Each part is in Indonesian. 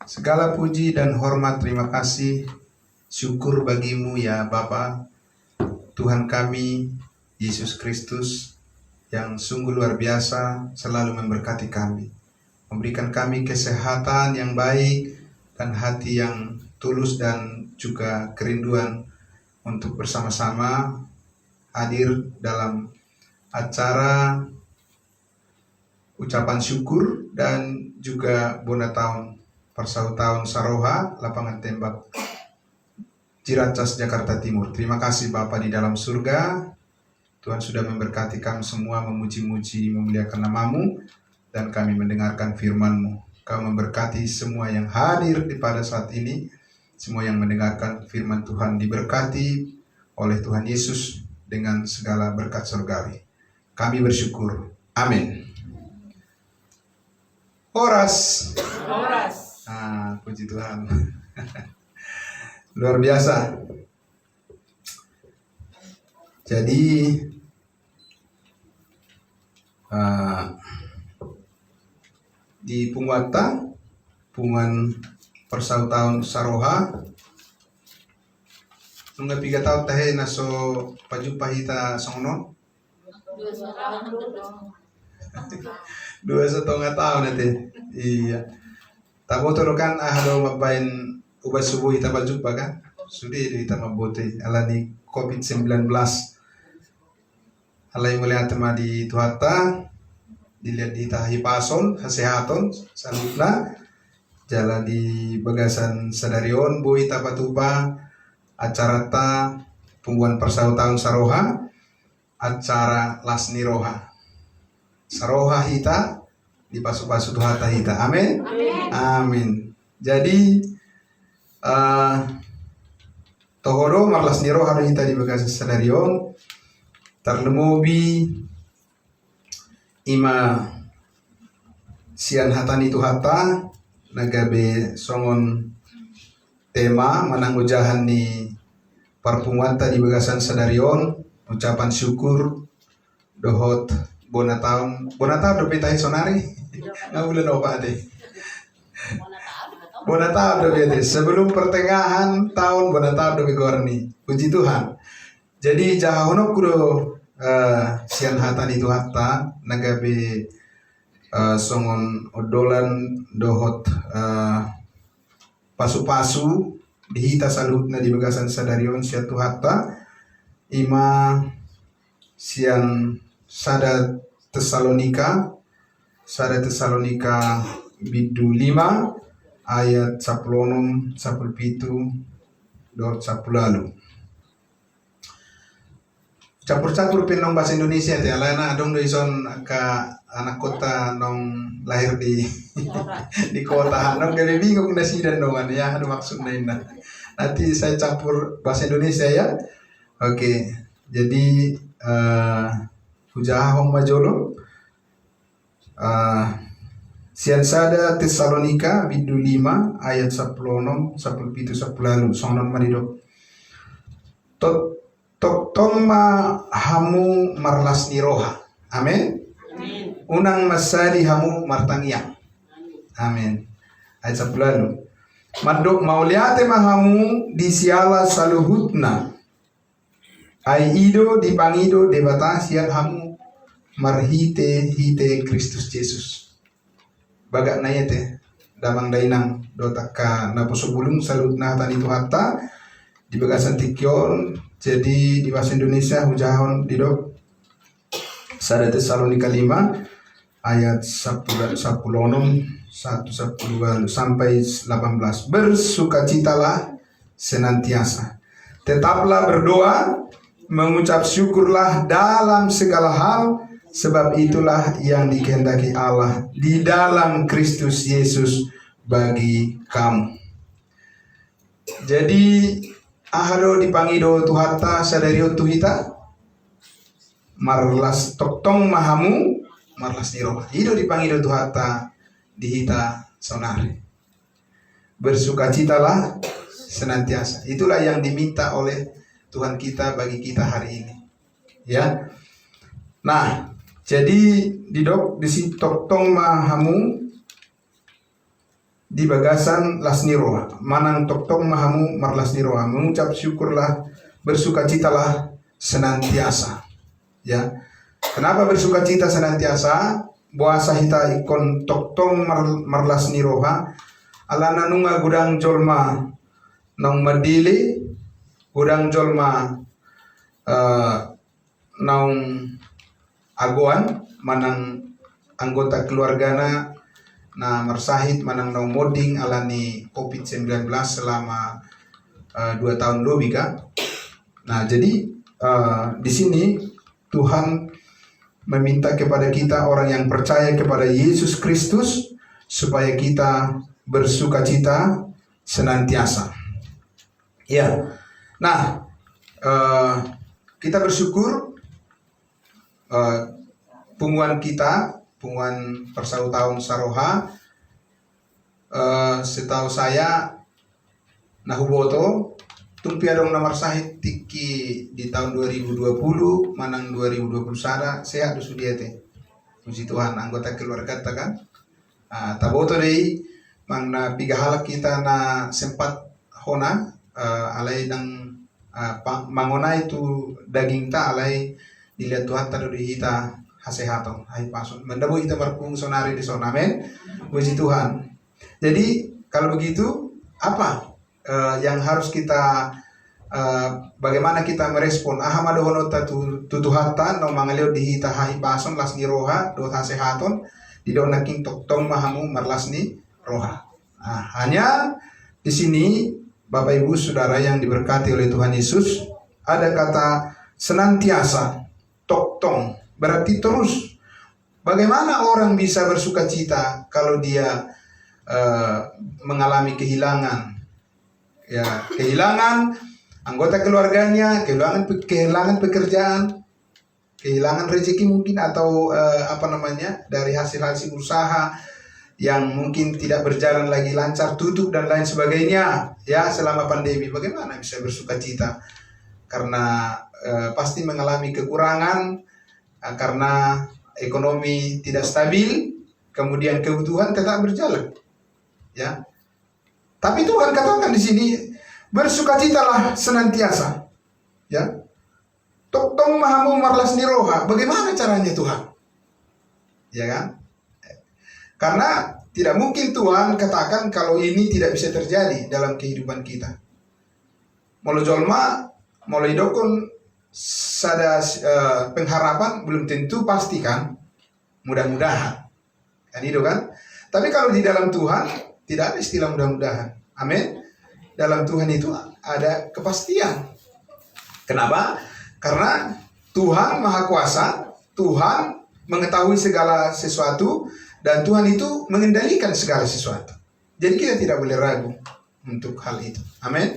Segala puji dan hormat, terima kasih, syukur bagimu ya Bapa, Tuhan kami, Yesus Kristus, yang sungguh luar biasa selalu memberkati kami. Memberikan kami kesehatan yang baik dan hati yang tulus dan juga kerinduan untuk bersama-sama hadir dalam acara ucapan syukur dan juga bona tahun Persau tahun Saroha, lapangan tembak Ciracas, Jakarta Timur. Terima kasih Bapa di dalam surga. Tuhan sudah memberkati kami semua, memuji-muji, memuliakan nama-Mu, dan kami mendengarkan firman-Mu. Kau memberkati semua yang hadir di pada saat ini, semua yang mendengarkan firman Tuhan diberkati oleh Tuhan Yesus dengan segala berkat surgawi. Kami bersyukur. Amin. Horas. Puji Tuhan. Luar biasa. Jadi di Pungwata, Pungan Persau tahun Saroha, nunggu 3 tahun tahe naso pajupa hita songno 2,5 tahun nanti. Iya. Tabo toro kan ahado mabain ubah subuh hita pajupa kan. Sudah hita mabote alani COVID-19. Alay mulai atama di Tuhata, dilihat di tahi pason, kesehatan, salutna, jalan di bagasan sadarion, bui tapatupa, acara ta, pungguan Persau tahun Saroha, acara lasni roha. Saroha hita, di pasu-pasu Tuhata hita. Amin. Amin. Jadi, tohoro marlas niro harus hita di bagasan sadarion, terlemobi ima sian hatani Tuhata nagabe songon tema manang ujahan ni parpungwata di bagasan sadarion, ucapan syukur dohot bona tahun do petai sonari nggak bulan apa deh bona tahun do petai sebelum pertengahan tahun bona tahun do begorni. Puji Tuhan. Jadi jahonok kudo sian hatani Tuhata nagabe songon odolan dohot pasu-pasu dihita salutna di bagasan sadarion sian Tuhata ima sian sada Tesalonika bidu 5 ayat 16 17 dohot 10. Campur-campur pinong bahasa Indonesia ya, lana dong doison ka anak kota nong lahir di di kota nong dari bingung nasi dan dongan ya, ada maksudnya ini. Nanti saya campur bahasa Indonesia ya. Oke, jadi hujahong majolo sian sada Tesalonika bidu 5 ayat 16 17 10 sonon marido tok toma hamu marlas niroha. Amin. Unang masadi hamu martangiang. Amin. Ayat 10. Madok mauliate mahamu disiala saluhutna. Ai ido dipangido debata sian hamu marhite hite Kristus Yesus. Bagak nayete damang dainang dotaka naposubulung salutna tani Tuhata di bagasan tikyon. Jadi di bahasa Indonesia hujahon didok sada Tesalonika 5 ayat 10 sampai 18. Bersukacitalah senantiasa, tetaplah berdoa, mengucap syukurlah dalam segala hal, sebab itulah yang dikehendaki Allah di dalam Kristus Yesus bagi kamu. Jadi ahado dipangido Tuhata sadario tuhita marlas toktong mahamu marlas niroha. Ido dipangido Tuhata dihita sonari. Bersukacitalah senantiasa. Itulah yang diminta oleh Tuhan kita bagi kita hari ini. Ya. Nah, jadi di sitok tong mahamu di bagasan lasniroa, manang toktong mahamu marlasniroa, mengucap syukurlah, bersukacitalah senantiasa. Ya, kenapa bersukacita senantiasa? Buasa hita ikon toktong marlasniroha, alana nunga gudang jolma nang madili, gudang jolma naung agoan manang anggota keluargana na marsahit manang naung moding alani COVID-19 selama 2 tahun lebih kan. Nah, jadi di sini Tuhan meminta kepada kita orang yang percaya kepada Yesus Kristus supaya kita bersukacita senantiasa. Ya. Nah, kita bersyukur punguan persaut tahun Saroha, setahu saya nahuboto tumpiadong nomor sahit tiki di tahun 2020 manang 2021 sehat sudiate. Puji Tuhan, anggota keluarga ta kan. Taboto dei mangna pigahalak kita na sempat hona alai dang mangona itu daging ta alai dilihat Tuhan tadu di hita hasehaton hai pasun mendabu kita berpung sonari di son, amin. Puji Tuhan. Jadi kalau begitu apa yang harus kita bagaimana kita merespon ahamado honota tutuhatan no mangalio di hita hai pasun las ni roha do hasehaton di do naking toktong mahamu marlasni roha. Hanya di sini Bapak Ibu Saudara yang diberkati oleh Tuhan Yesus, ada kata senantiasa, toktong, berarti terus. Bagaimana orang bisa bersukacita kalau dia mengalami kehilangan? Ya, kehilangan anggota keluarganya, kehilangan pekerjaan, kehilangan rezeki mungkin atau dari hasil-hasil usaha yang mungkin tidak berjalan lagi lancar, tutup dan lain sebagainya. Ya, selama pandemi bagaimana bisa bersukacita? Karena pasti mengalami kekurangan karena ekonomi tidak stabil, kemudian kebutuhan tetap berjalan. Ya. Tapi Tuhan katakan di sini bersukacitalah senantiasa. Ya. Toktong mahamu marlasni roha. Bagaimana caranya Tuhan? Ya kan? Karena tidak mungkin Tuhan katakan kalau ini tidak bisa terjadi dalam kehidupan kita. Mulai jolma, mulai dokon sada pengharapan belum tentu pasti kan. Mudah-mudahan. Kan itu kan? Tapi kalau di dalam Tuhan tidak ada istilah mudah-mudahan. Amin. Dalam Tuhan itu ada kepastian. Kenapa? Karena Tuhan Maha Kuasa, Tuhan mengetahui segala sesuatu, dan Tuhan itu mengendalikan segala sesuatu. Jadi kita tidak boleh ragu untuk hal itu. Amin.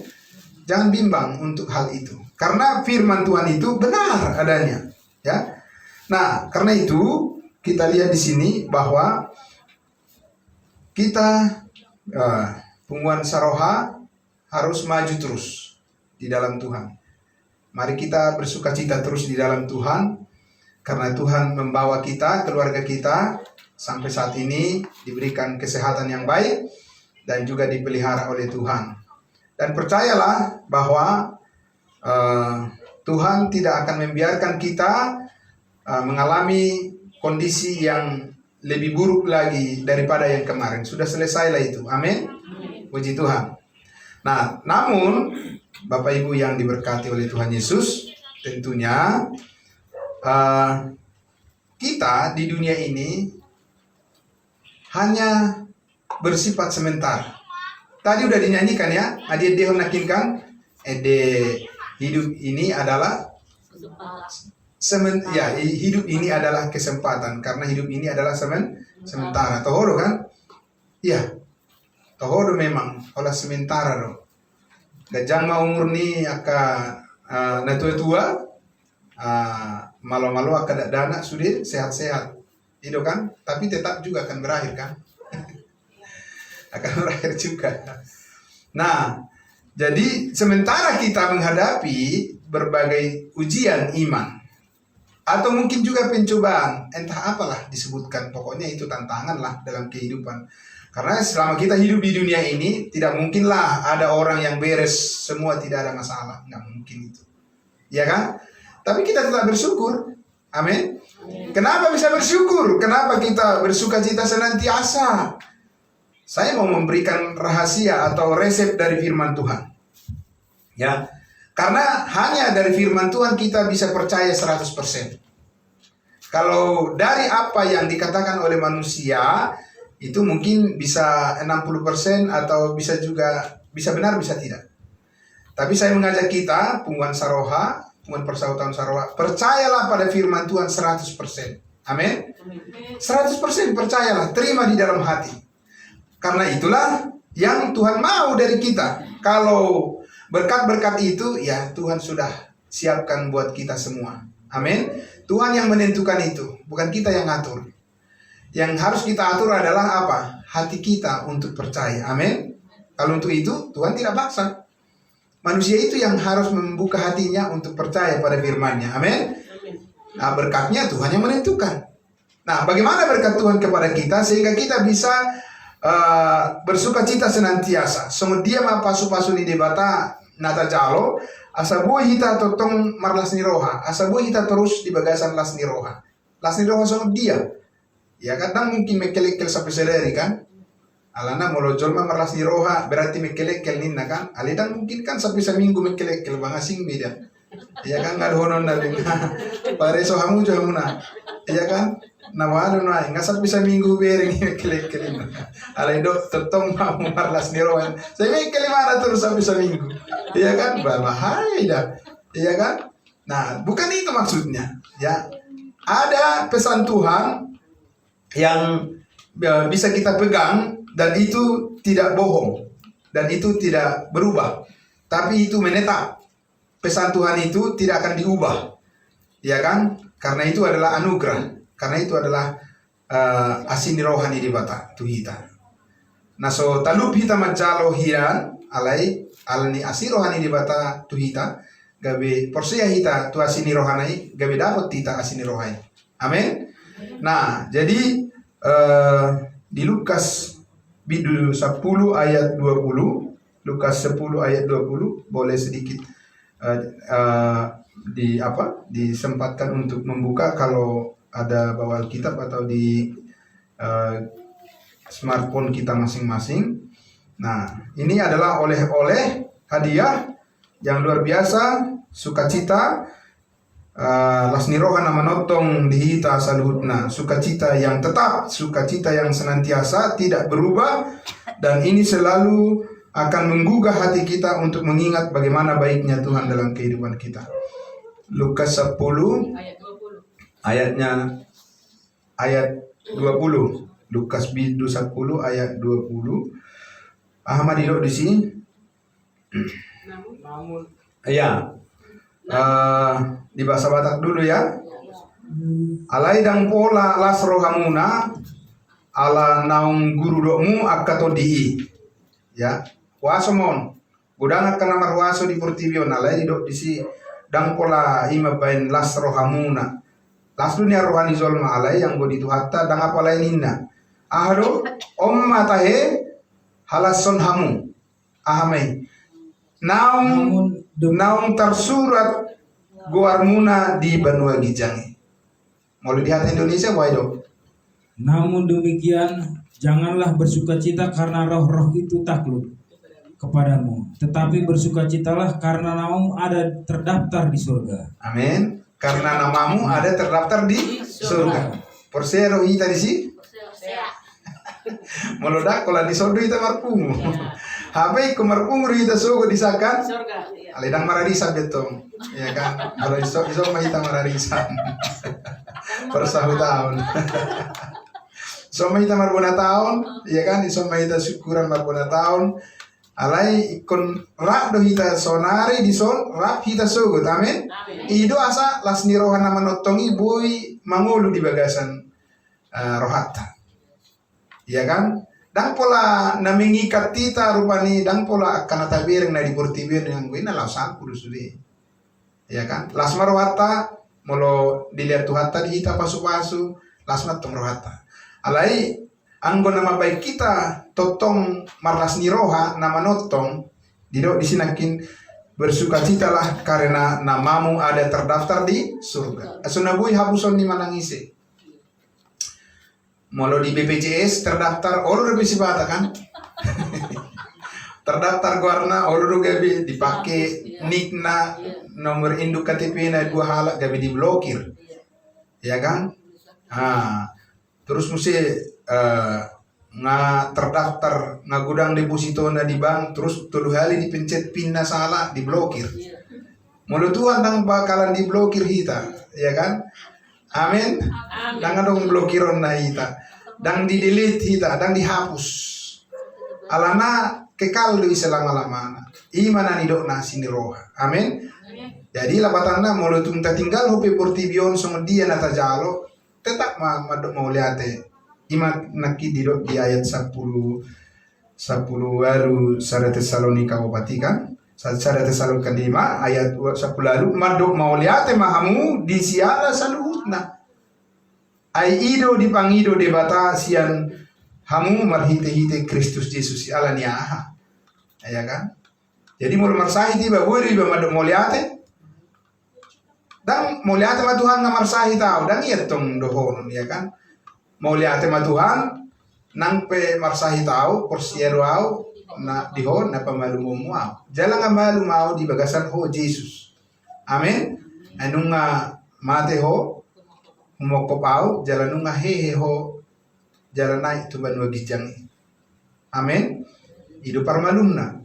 Jangan bimbang untuk hal itu. Karena firman Tuhan itu benar adanya. Ya. Nah, karena itu kita lihat di sini bahwa kita punguan Saroha harus maju terus di dalam Tuhan. Mari kita bersukacita terus di dalam Tuhan, karena Tuhan membawa kita, keluarga kita sampai saat ini diberikan kesehatan yang baik dan juga dipelihara oleh Tuhan. Dan percayalah bahwa Tuhan tidak akan membiarkan kita mengalami kondisi yang lebih buruk lagi daripada yang kemarin. Sudah selesailah itu. Amin. Puji Tuhan. Nah, namun Bapak Ibu yang diberkati oleh Tuhan Yesus, tentunya kita di dunia ini hanya bersifat sementara. Tadi udah dinyanyikan ya, adik dehon nakinkan, hidup ini adalah hidup ini adalah kesempatan, karena hidup ini adalah sementara. Tohoro kan? Iya. Tohoro memang olah sementara dong. Gajang mau umur ni aka na tua-tua, malu-malu aka dana sudah sehat-sehat. Itu kan, tapi tetap juga akan berakhir kan? Akan berakhir juga. Nah, jadi sementara kita menghadapi berbagai ujian iman, atau mungkin juga pencobaan, entah apalah disebutkan, pokoknya itu tantangan lah dalam kehidupan. Karena selama kita hidup di dunia ini, tidak mungkinlah ada orang yang beres semua tidak ada masalah, nggak mungkin itu, ya kan? Tapi kita tetap bersyukur, amin. Kenapa bisa bersyukur? Kenapa kita bersuka cita senantiasa? Saya mau memberikan rahasia atau resep dari firman Tuhan, ya. Karena hanya dari firman Tuhan kita bisa percaya 100%. Kalau dari apa yang dikatakan oleh manusia, itu mungkin bisa 60% atau bisa juga, bisa benar, bisa tidak. Tapi saya mengajak kita, Pungwan Saroha, Pungwan Persautaan Saroha, percayalah pada firman Tuhan 100%. Amin. 100% percayalah, terima di dalam hati. Karena itulah yang Tuhan mau dari kita. Kalau berkat-berkat itu, ya Tuhan sudah siapkan buat kita semua. Amin. Tuhan yang menentukan itu, bukan kita yang ngatur. Yang harus kita atur adalah apa? Hati kita untuk percaya. Amin. Kalau untuk itu, Tuhan tidak paksa. Manusia itu yang harus membuka hatinya untuk percaya pada firman-Nya. Amin. Nah, berkatnya Tuhan yang menentukan. Nah, bagaimana berkat Tuhan kepada kita sehingga kita bisa bersuka cita senantiasa. Semudia ma pasu-pasu ni debata nata jalo, asa buah hita totong marlas ni roha, asa buah hita terus di bagasan las ni roha. Las ni roha sama dia. Ya kadang mungkin mekelekkel sampai sedari kan. Alana molojol ma marlas ni roha berarti mekelekkel ninna kan. Alidang mungkin kan sampai seminggu mekelekkel bang asing beda. Ya kan nggak honon dari pareso hamu jamuna. Ya kan. Nawalo na nga sampai seminggu bereng mekelekkel. Alido tetong ma marlas ni roha. Saya mekelekkel mana terus sampai seminggu. Iya kan, berbahaya dah. Iya kan? Nah, bukan itu maksudnya. Ya, ada pesan Tuhan yang bisa kita pegang dan itu tidak bohong dan itu tidak berubah. Tapi itu menetap. Pesan Tuhan itu tidak akan diubah. Ya kan? Karena itu adalah anugerah. Karena itu adalah asini rohani di bata tuhita. Nah, so talup hita majalo hiran alai alani asi rohani di bata tuhita gabe porsia hita tu asini rohanai gabe dapat tita asini rohani. Amin. Nah, jadi di Lukas 10 ayat 20, Lukas 10 ayat 20 boleh sedikit disempatkan untuk membuka kalau ada bawa Alkitab atau di smartphone kita masing-masing. Nah, ini adalah oleh-oleh hadiah yang luar biasa, sukacita lasni rohana manotong dihita saluhutna, sukacita yang tetap, sukacita yang senantiasa tidak berubah, dan ini selalu akan menggugah hati kita untuk mengingat bagaimana baiknya Tuhan dalam kehidupan kita. Lukas 10 ayat 20. Lukas 10 ayat 20. Ahmad hidup di sini. Namun Ya. Di bahasa Batak dulu ya. Alai dang pola las rohamuna ala naung guru dokmu akatodi. Ya. Wasomon. Budang akan namar waso di Portivion alai hidup di sini dang pola ima bain las rohamuna. Las dunia rohani zolma alai yang godi tu hatta dang apa laininna. Ahado matahe halason hamu ahamai naung tersurat guarmuna di Banua Gijangi. Mau lihat Indonesia waido. namun demikian janganlah bersukacita karena roh-roh itu takluk kepadamu, tetapi bersukacitalah karena namamu ada terdaftar di surga. Amin. Karena namamu ada terdaftar di surga. Porsero ita di si. Melodak kalau di sodo ita marpungu. Habai ku marpungu ita sogo disakan. Aledang mararisa betong. Ya kan. Kalau iso mah ita mararisa. Persahu tahun. So mah ita marbona tahun, ya kan. Iso mah ita syukuran marbona tahun. Alai ikon rak do hita sonari di son rak hita sogo. Amin. Ido asa lasni rohana manotongi boy mangulu di bagasan rohata. Ya kan? Dan pola na mengikat tita rupani dan pola akan tabiring na di portibir yang gue na lausan kudu sudah. Ya kan? Lasma rohata molo dilihat tu hatta di hita pasu-pasu lasma tong rohata. Alai anggo nama baik kita totong marlas ni roha nama notong didok disinakin bersukacitalah karena namamu ada terdaftar di surga. Asunabui habuson ni manangise. Molo di BPJS terdaftar orang lebih sibata kan? Terdaftar warna orang gabi dipakai nikna nomor induk KTP na 2 halak gabi diblokir, ya kan? Terus mesti nga terdaftar nga gudang deposito na di bank, terus 3 kali dipencet pin na salah diblokir. Mulu Tuhan nang bakalan diblokir hita, ya kan? Amin. Dang dong blokiron na hita, dang di delete hita, dang dihapus. Alana kekal deui selama-lamana. Imana nidok na sini roha. Amin. Jadi lapatanna mulu tunta tinggal hope portibion sama dia nata jalo tetap madok mau liate. Ima naki didok di ayat 10 baru Sara Tesalonika opati kan? Sara Tesalonika 5 ayat 10 lalu madok mau liate mahamu di siara saluhutna. Ai ido dipangido debata sian hamu marhite-hite Kristus Yesus ala niaha. Ya kan? Jadi mulu marsahi tiba buri ba madok mau liate. Dan mau lihat sama Tuhan ngamar sahi tahu dan iya tong dohon, ya kan? Mau lihat sama Tuhan nang pe marsahi tahu porsiero au na dihon na pamalu mau. Jalan ngamalu mau di bagasan ho Yesus. Amin. Anunga mate ho mokop au jalan nunga hehe ho jalan naik tu ban wagijang. Amin. Hidup parmalumna.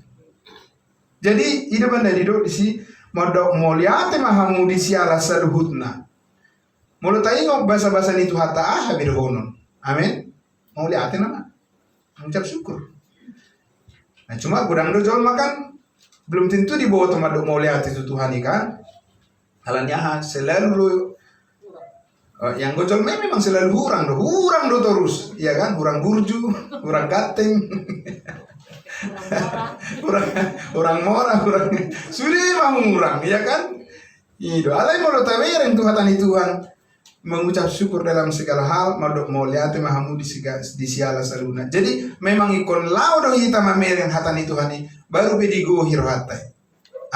Jadi hidup anda hidup di si modok moliate mahamu di siala saluhutna. Mulu taingo bahasa-bahasa itu hatta habir honon. Amin. Moliate nama. Mengucap syukur. Nah cuma gudang dojol makan belum tentu dibawa temadok moliate itu Tuhan ikan. Halannya selalu yang gojol memang selalu hurang do terus, ya kan? Hurang burju, hurang gateng. orang mora sudah mau murang, ya kan? Itu alai mau tawer yang Tuhan mengucap syukur dalam segala hal, mau lihat mahamu di siala saluna. Jadi memang ikon lau do hita mamer yang hatan itu hani baru bedigo hiro hatai.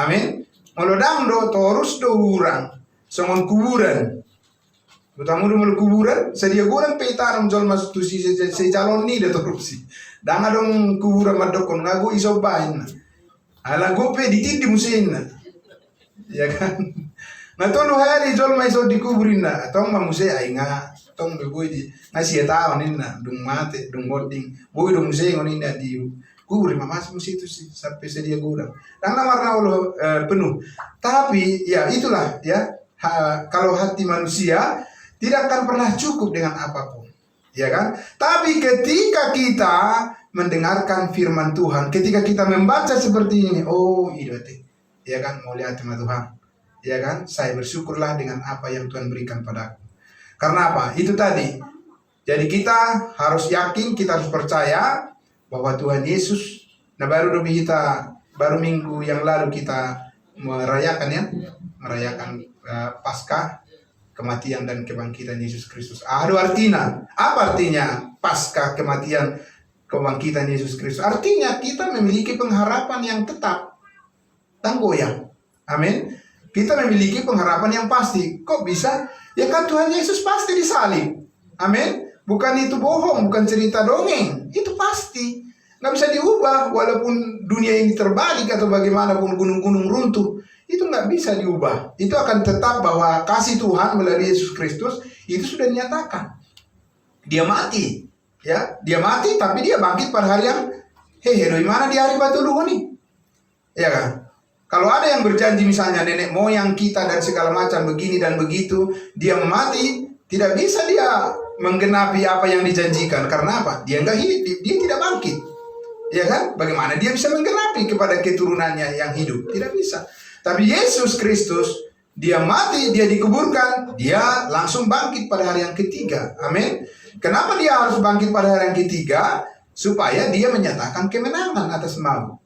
Amin. Molodang do terus do urang, songon kuburan. Butamu do mul kuburan, sedia gorang peitarang jol masuk tu si calon ni de korupsi. Danga dong kuburan madokon ngago iso bain. Ala gope ditindi musin. Ya kan? Ngatono hari jol mai so dikuburin na, tong mamuse ai nga, tong beboy di ngasih tahu ninna, dung mate, dung boarding, boy dung musei ngoninna di kuburin mamas musitu sih sampai sedia gurang. Dan warna Allah penuh. Tapi ya itulah ya, kalau hati manusia tidak akan pernah cukup dengan apapun. Ya kan? Tapi ketika kita mendengarkan firman Tuhan, ketika kita membaca seperti ini, oh iya deh, ya kan, mau lihat sama Tuhan, ya kan, saya bersyukurlah dengan apa yang Tuhan berikan padaku. Karena apa? Itu tadi. Jadi kita harus yakin, kita harus percaya bahwa Tuhan Yesus. Nah baru minggu yang lalu kita merayakan Paskah, kematian dan kebangkitan Yesus Kristus. Artinya, apa artinya Paskah, kematian, kebangkitan Yesus Kristus? Artinya kita memiliki pengharapan yang tetap dan goyang. Amin. Kita memiliki pengharapan yang pasti. Kok bisa? Ya kan Tuhan Yesus pasti disalib. Amin. Bukan itu bohong, bukan cerita dongeng. Itu pasti. Nggak bisa diubah walaupun dunia ini terbalik atau bagaimanapun gunung-gunung runtuh. Itu nggak bisa diubah. Itu akan tetap bahwa kasih Tuhan melalui Yesus Kristus itu sudah dinyatakan. Dia mati, ya, dia mati, tapi dia bangkit pada hari yang dari mana di hari batu luhur nih, ya kan? Kalau ada yang berjanji misalnya nenek moyang kita dan segala macam begini dan begitu, dia mati, tidak bisa dia menggenapi apa yang dijanjikan. Karena apa? Dia nggak hidup, dia tidak bangkit, ya kan? Bagaimana dia bisa menggenapi kepada keturunannya yang hidup? Tidak bisa. Tapi Yesus Kristus, dia mati, dia dikuburkan, dia langsung bangkit pada hari yang ketiga. Amin. Kenapa dia harus bangkit pada hari yang ketiga? Supaya dia menyatakan kemenangan atas maut.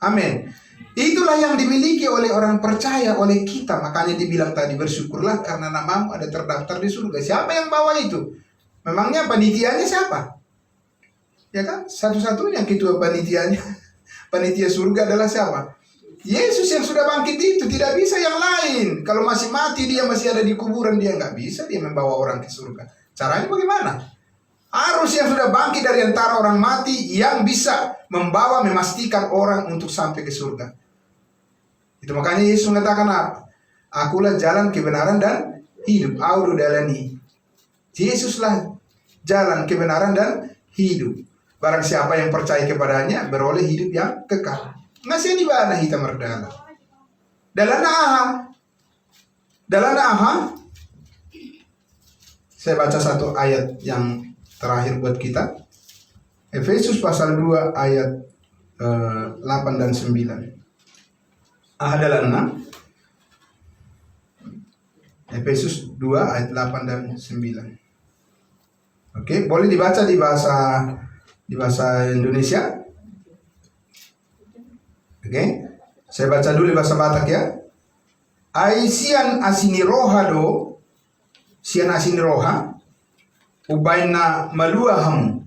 Amin. Itulah yang dimiliki oleh orang percaya, oleh kita. Makanya dibilang tadi, bersyukurlah karena namamu ada terdaftar di surga. Siapa yang bawa itu? Memangnya panitianya siapa? Ya kan? Satu-satunya ketua panitianya, panitia surga adalah siapa? Yesus yang sudah bangkit itu, tidak bisa yang lain. Kalau masih mati, dia masih ada di kuburan, dia nggak bisa dia membawa orang ke surga. Caranya bagaimana? Harus yang sudah bangkit dari antara orang mati yang bisa membawa, memastikan orang untuk sampai ke surga. Itu makanya Yesus mengatakan apa? Akulah jalan, kebenaran, dan hidup. Audu dalani. Yesuslah jalan, kebenaran, dan hidup. Barang siapa yang percaya kepadanya beroleh hidup yang kekal. Ngasih di mana hitam merdala. Dalam aha. Saya baca satu ayat yang terakhir buat kita. Efesus pasal 2 ayat 8 dan 9. Dalam Efesus 2 ayat 8 dan 9. Oke, boleh dibaca di bahasa Indonesia. Oke, saya baca dulu di bahasa Batak ya. Sian asini roha ubaina maluaham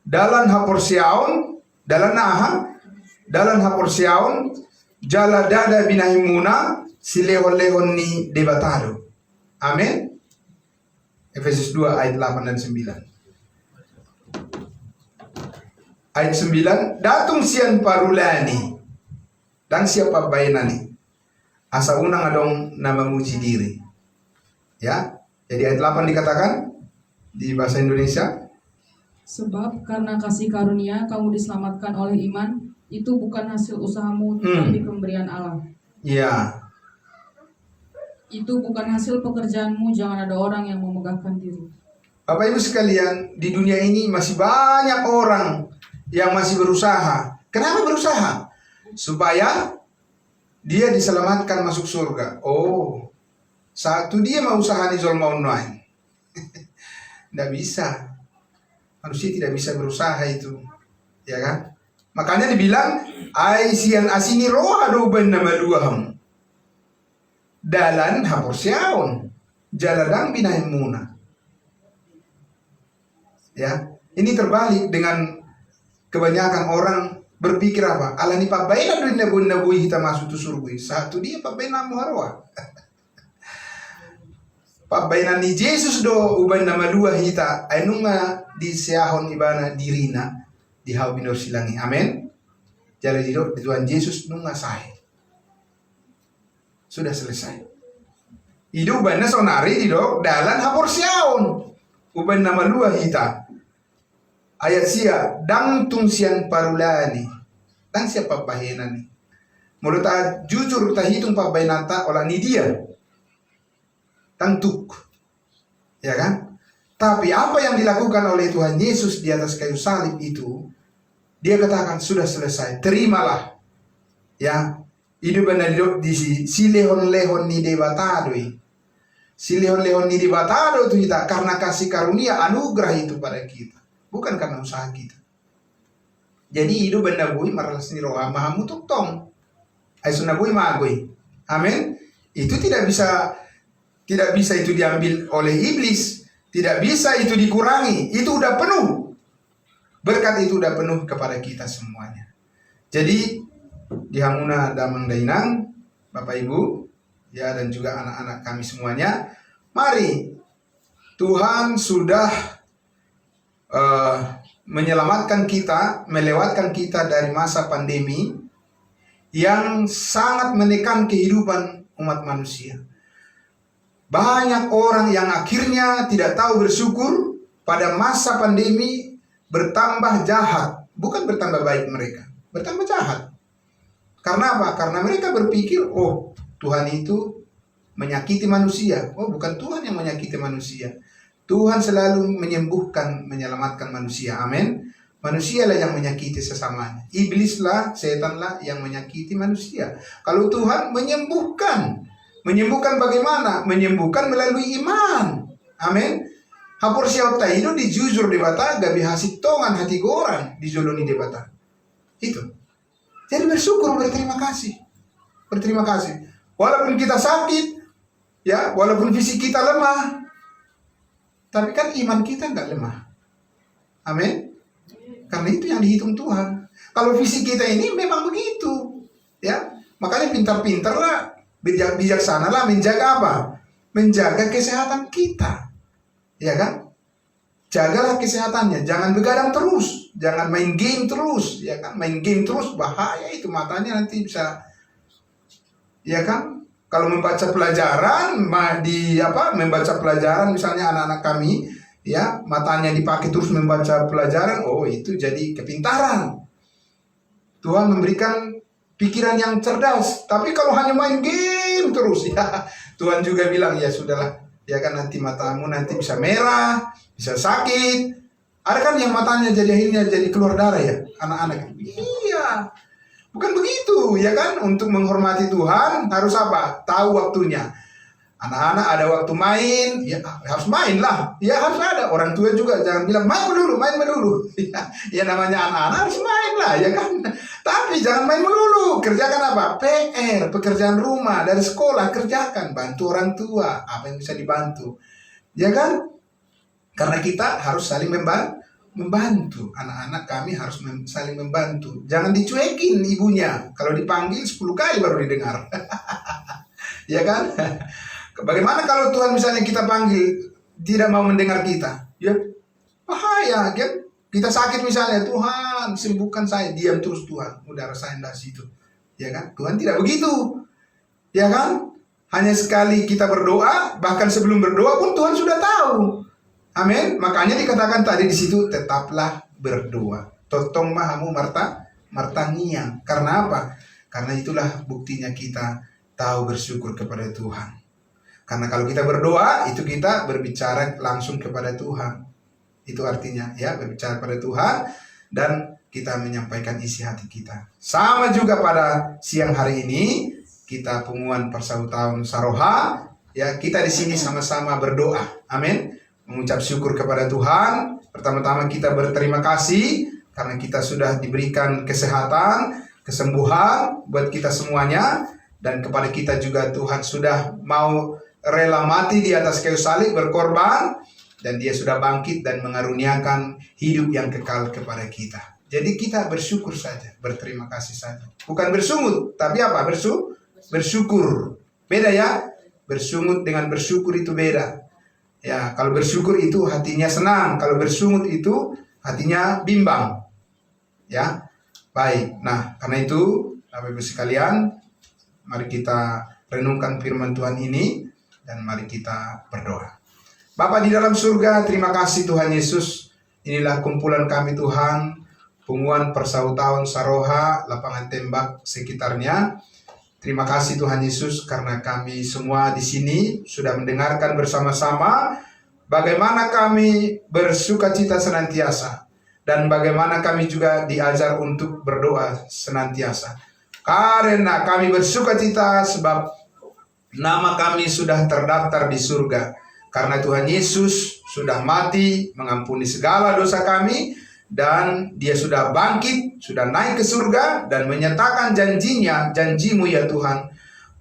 dalan haporsiaon dalan haporsiaon jala dada binahimuna silehon-lehon ni debatado. Amin. Efesus 2 ayat 8 dan 9. Ayat 9, datung sian parulani dan siapa bainani asa unang adong nama muji diri. Ya, jadi ayat 8 dikatakan di bahasa Indonesia, sebab karena kasih karunia kamu diselamatkan oleh iman, itu bukan hasil usahamu tetapi pemberian Allah. Ya, Itu bukan hasil pekerjaanmu, jangan ada orang yang memegahkan diri. Bapak Ibu sekalian, di dunia ini masih banyak orang yang masih berusaha. Kenapa berusaha? Supaya dia diselamatkan masuk surga. Oh, satu dia mau usaha di zolmaun lain. Tidak bisa. Manusia tidak bisa berusaha itu. Ya kan? Makanya dibilang Aisian asini roha doben nama duaham. Dalan haporsiaon. Jaladang binahimuna. Ya, ini terbalik dengan kebanyakan orang berpikir apa? Allah ni pabaina do nabu kita masuk tu surga. Satu dia pabaina muharwa. Pabaina ni Yesus do uban nama dua hita ainunga di seahon ibana dirina di hau binor silangi. Amin. Jadi do Tuhan Yesus nunga sahe. Sudah selesai. Idu ubanna sonari di do dalan haporsiaon. Uban nama dua hita. Ayat sia dang tungsian parulani dan siapa bahena nih menurut jujur ta hitung pak bahenata olah ni dia tantuk ya kan, tapi apa yang dilakukan oleh Tuhan Yesus di atas kayu salib itu dia katakan sudah selesai, terimalah ya hidup benar di silehon-lehon ni debatadoi silehon-lehon ni debatado itu kita karena kasih karunia anugerah itu pada kita. Bukan karena usaha kita. Jadi hidup benda bui maralas ni roha mahamu tuk tong. Ai sunabui magui. Amin. Itu tidak bisa itu diambil oleh iblis. Tidak bisa itu dikurangi. Itu udah penuh. Berkat itu udah penuh kepada kita semuanya. Jadi di Hamuna Damang Dainang, Bapak Ibu, ya dan juga anak-anak kami semuanya, mari Tuhan sudah menyelamatkan kita, melewatkan kita dari masa pandemi yang sangat menekan kehidupan umat manusia. Banyak orang yang akhirnya tidak tahu bersyukur pada masa pandemi bertambah jahat, bukan bertambah baik mereka, bertambah jahat. Karena apa? Karena mereka berpikir, oh Tuhan itu menyakiti manusia. Oh bukan Tuhan yang menyakiti manusia. Tuhan selalu menyembuhkan, menyelamatkan manusia. Amin. Manusialah yang menyakiti sesamanya. Iblislah, setanlah yang menyakiti manusia. Kalau Tuhan menyembuhkan. Menyembuhkan bagaimana? Menyembuhkan melalui iman. Amin. Hapur siapa itu dijujur di bata, gabi hasik tongan hati goran dijoloni di bata. Itu. Jadi bersyukur, berterima kasih. Berterima kasih. Walaupun kita sakit, ya, walaupun fisik kita lemah, tapi kan iman kita nggak lemah. Amin. Karena itu yang dihitung Tuhan. Kalau visi kita ini memang begitu, ya. Makanya pintar-pintarlah, bijaksanalah menjaga apa? Menjaga kesehatan kita, ya kan? Jagalah kesehatannya, jangan begadang terus, jangan main game terus, ya kan? Main game terus bahaya itu, matanya nanti bisa, ya kan? Kalau membaca pelajaran, membaca pelajaran misalnya anak-anak kami, ya matanya dipakai terus membaca pelajaran, oh itu jadi kepintaran. Tuhan memberikan pikiran yang cerdas. Tapi kalau hanya main game terus, ya Tuhan juga bilang, ya sudahlah, ya kan nanti matamu nanti bisa merah, bisa sakit. Ada kan yang matanya jadi akhirnya jadi keluar darah ya, anak-anak. Iya, bukan begitu, ya kan? Untuk menghormati Tuhan harus apa? Tahu waktunya. Anak-anak ada waktu main, ya harus main lah. Ya harus ada. Orang tua juga jangan bilang main melulu. Ya namanya anak-anak harus main lah, ya kan. Tapi jangan main melulu. Kerjakan apa? PR, pekerjaan rumah dari sekolah kerjakan. Bantu orang tua, apa yang bisa dibantu, ya kan? Karena kita harus saling membantu. Anak-anak kami harus saling membantu. Jangan dicuekin ibunya. Kalau dipanggil 10 kali baru didengar. Ya kan? Bagaimana kalau Tuhan misalnya kita panggil tidak mau mendengar kita? Ya bahaya kan? Kita sakit misalnya, Tuhan sembuhkan saya, diam terus Tuhan, udah rasain dah situ, ya kan? Tuhan tidak begitu, ya kan? Hanya sekali kita berdoa, bahkan sebelum berdoa pun Tuhan sudah tahu. Amin. Makanya dikatakan tadi di situ, tetaplah berdoa. Totong mahamu martangiang. Karena apa? Karena itulah buktinya kita tahu bersyukur kepada Tuhan. Karena kalau kita berdoa, itu kita berbicara langsung kepada Tuhan. Itu artinya ya, berbicara pada Tuhan dan kita menyampaikan isi hati kita. Sama juga pada siang hari ini, kita pengumuman persautaan Saroha, ya kita di sini sama-sama berdoa. Amin. Mengucap syukur kepada Tuhan. Pertama-tama kita berterima kasih karena kita sudah diberikan kesehatan, kesembuhan buat kita semuanya, dan kepada kita juga Tuhan sudah mau rela mati di atas kayu salib berkorban, dan dia sudah bangkit dan mengaruniakan hidup yang kekal kepada kita. Jadi kita bersyukur saja, berterima kasih saja. Bukan bersungut, tapi apa? Bersyukur. Beda ya? Bersungut dengan bersyukur itu beda. Ya, kalau bersyukur itu hatinya senang, kalau bersungut itu hatinya bimbang. Ya. Baik. Nah, karena itu Bapak Ibu sekalian, mari kita renungkan firman Tuhan ini. Dan mari kita berdoa. Bapa di dalam surga, terima kasih Tuhan Yesus. Inilah kumpulan kami Tuhan, pengumuman persautaan Saroha, lapangan tembak sekitarnya. Terima kasih Tuhan Yesus karena kami semua di sini sudah mendengarkan bersama-sama bagaimana kami bersukacita senantiasa dan bagaimana kami juga diajar untuk berdoa senantiasa. Karena kami bersukacita sebab nama kami sudah terdaftar di surga. Karena Tuhan Yesus sudah mati mengampuni segala dosa kami. Dan dia sudah bangkit, sudah naik ke surga. Dan menyatakan janjimu ya Tuhan.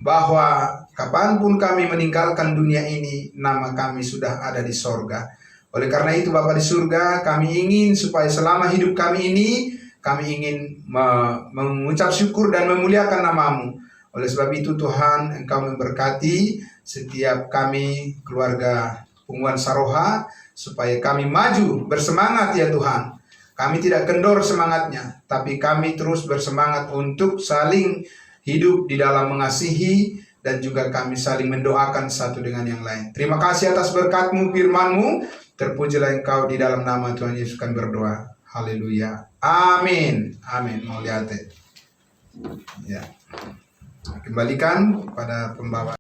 Bahwa kapanpun kami meninggalkan dunia ini, nama kami sudah ada di surga. Oleh karena itu Bapa di surga, kami ingin supaya selama hidup kami ini, kami ingin mengucap syukur dan memuliakan nama-Mu. Oleh sebab itu Tuhan, Engkau memberkati setiap kami keluarga pengumuman Saroha supaya kami maju bersemangat ya Tuhan. Kami tidak kendor semangatnya, tapi kami terus bersemangat untuk saling hidup di dalam mengasihi dan juga kami saling mendoakan satu dengan yang lain. Terima kasih atas berkat-Mu, firman-Mu. Terpujilah Engkau, di dalam nama Tuhan Yesus kami berdoa. Haleluya. Amin. Amin. Mau lihat ya. Kembalikan pada pembawa.